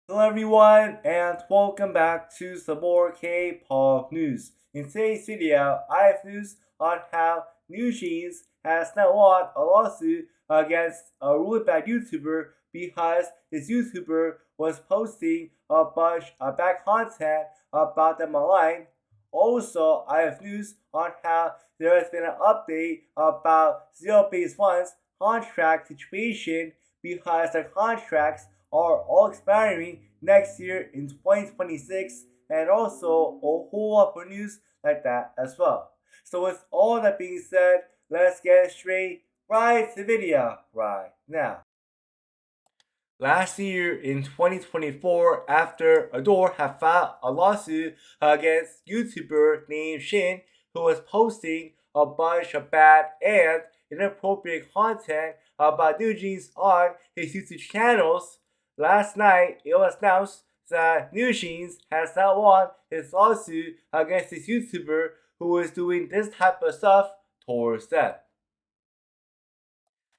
Hello everyone and welcome back to some more K-pop news. In today's video, I have news on how NewJeans has now won a lawsuit against a really bad YouTuber because this YouTuber was posting a bunch of bad content about them online. Also, I have news on how there has been an update about ZEROBASEONE's contract situation because their contracts are all expiring next year in 2026, and also a whole lot of news like that as well. So with all that being said, let's get straight right to the video right now. Last year in 2024, after Adore had filed a lawsuit against YouTuber named Shin, who was posting a bunch of bad and inappropriate content about NewJeans on his YouTube channels, last night it was announced that NewJeans has now won his lawsuit against this YouTuber who was doing this type of stuff towards them.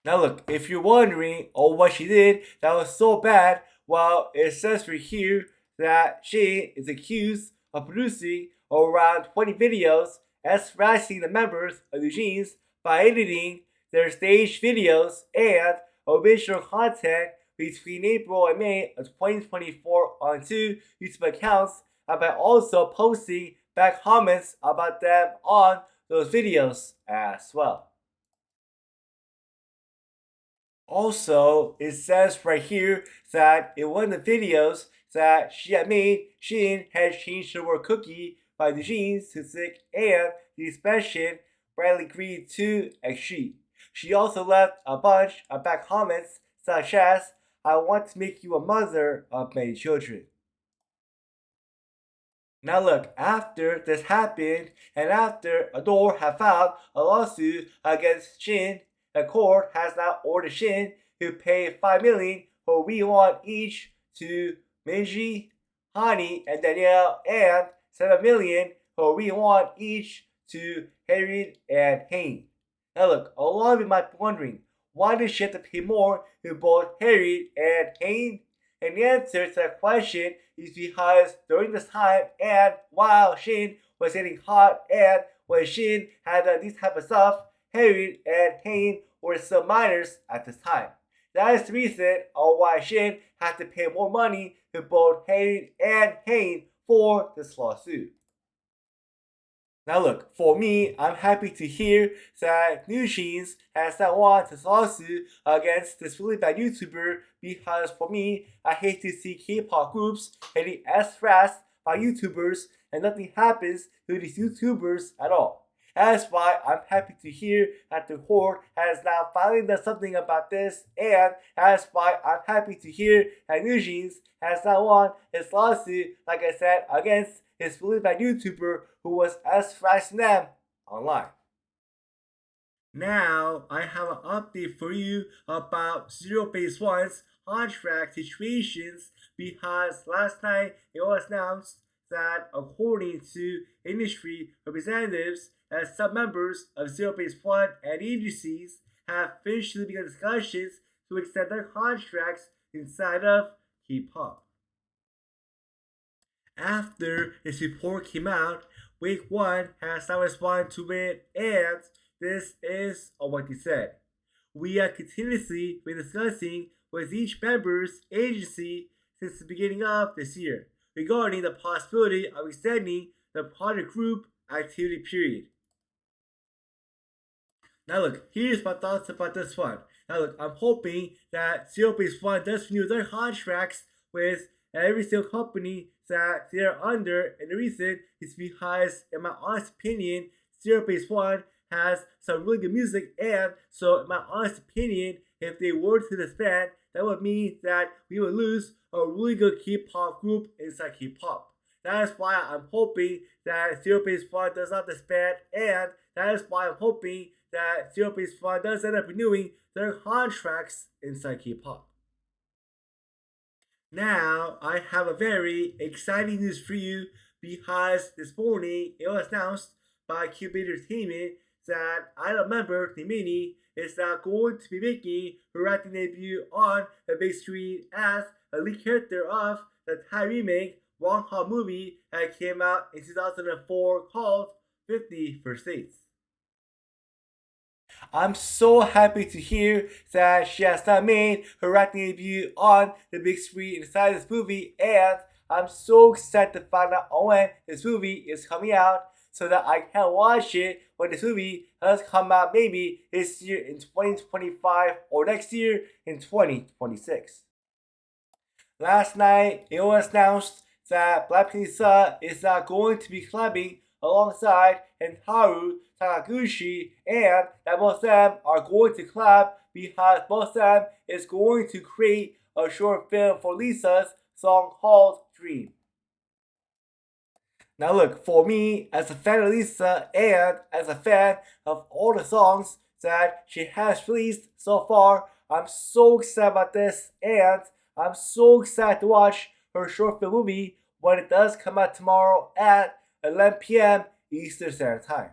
Now look, if you're wondering what she did that was so bad, well, it says right here that she is accused of producing around 20 videos as harassing the members of the Jeans by editing their staged videos and original content between April and May of 2024 on two YouTube accounts, and by also posting bad comments about them on those videos as well. Also, it says right here that in one of the videos that she had made, Shin had changed the word cookie by the jeans to sick and the expression Bradley agreed to extreme. She also left a bunch of bad comments such as, I want to make you a mother of many children. Now look, after this happened, and after Adore had filed a lawsuit against Shin, the court has now ordered Shin to pay 5 million for won each to Minji, Hani, and Danielle, and 7 million for won each to Harriet and Hayne. Now look, a lot of you might be wondering, why did she have to pay more to both Harriet and Hayne? And the answer to that question is because during this time and while Shin was getting hot and when Shin had done this type of stuff, Harriet and Hayne were still minors at this time. That is the reason why Shin had to pay more money to both Harriet and Hayne for this lawsuit. Now look, for me, I'm happy to hear that NewJeans has now won this lawsuit against this really bad YouTuber because for me, I hate to see K-pop groups getting as harassed by YouTubers and nothing happens to these YouTubers at all. That's why I'm happy to hear that the court has now finally done something about this, and that's why I'm happy to hear that NewJeans has now won his lawsuit, like I said, against his really bad YouTuber who was as harassing them online. Now, I have an update for you about ZEROBASEONE's contract situations because last night it was announced that according to industry representatives, that some members of ZEROBASEONE and agencies have officially begun discussions to extend their contracts inside of K-pop. After this report came out, Week 1 has now responded to it, and this is what he said. We have continuously been discussing with each member's agency since the beginning of this year regarding the possibility of extending the project group activity period. Now look, here's my thoughts about this one. Now look, I'm hoping that ZEROBASEONE does renew their contracts with every single company that they're under, and the reason is because, in my honest opinion, ZEROBASEONE has some really good music, and so in my honest opinion, if they were to disband, that would mean that we would lose a really good K-pop group inside K-pop. That is why I'm hoping that ZEROBASEONE does not disband, and that is why I'm hoping that ZEROBASEONE does end up renewing their contracts inside K-pop. Now, I have a very exciting news for you because this morning it was announced by KPOP Entertainment that idol member MINNIE is now going to be making her acting debut on the big screen as a lead character of the Thai remake rom-com movie that came out in 2004 called 50 First Dates. I'm so happy to hear that she has now made her acting debut on the big screen inside this movie, and I'm so excited to find out when this movie is coming out so that I can watch it when this movie does come out, maybe this year in 2025 or next year in 2026. Last night, it was announced that BLACKPINK is not going to be collabing alongside KENTARO, SAKAGUCHI, and that both of them are going to collab because both of them is going to create a short film for Lisa's song called Dream. Now look, for me, as a fan of Lisa and as a fan of all the songs that she has released so far, I'm so excited about this, and I'm so excited to watch her short film movie when it does come out tomorrow at 11 p.m. Eastern Standard Time.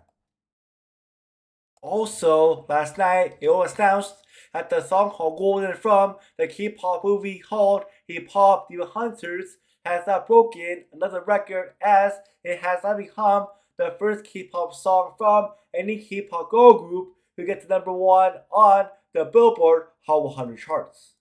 Also, last night it was announced that the song called Golden from the K-pop movie called KPOP Demon Hunters has now broken another record, as it has now become the first K-pop song from any K-pop girl group to get to #1 on the BILLBOARD Hot 100 charts.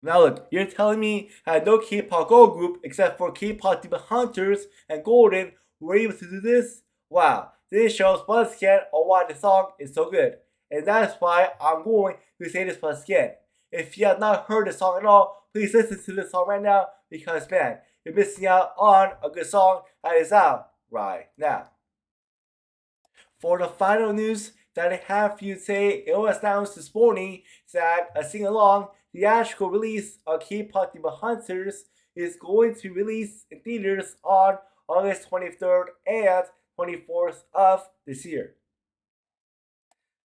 Now look, you're telling me that no K-pop girl group except for K-pop Demon Hunters and Golden were able to do this? Wow, this shows once again on why the song is so good. And that is why I'm going to say this once again. If you have not heard the song at all, please listen to this song right now, because man, you're missing out on a good song that is out right now. For the final news that I have for you today, it was announced this morning that a sing-along theatrical release of K-pop Demon Hunters is going to release in theaters on August 23rd and 24th of this year.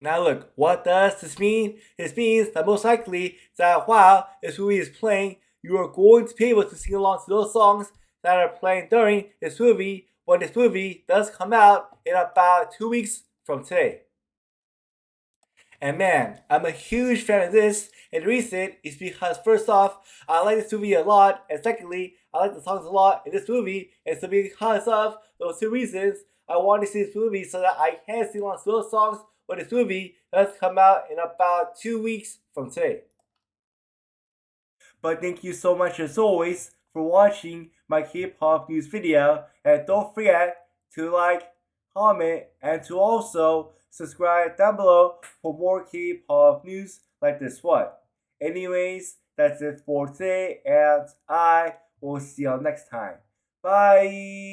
Now look, what does this mean? This means that most likely that while this movie is playing, you are going to be able to sing along to those songs that are playing during this movie when this movie does come out in about 2 weeks from today. And man, I'm a huge fan of this, and the reason is because first off, I like this movie a lot, and secondly, I like the songs a lot in this movie, and so because of those two reasons, I want to see this movie so that I can sing along to those songs when this movie does come out in about 2 weeks from today. But thank you so much as always for watching my K-pop news video, and don't forget to like, comment, and to also subscribe down below for more K-pop news like this one. Anyways, that's it for today, and I will see you all next time. Bye!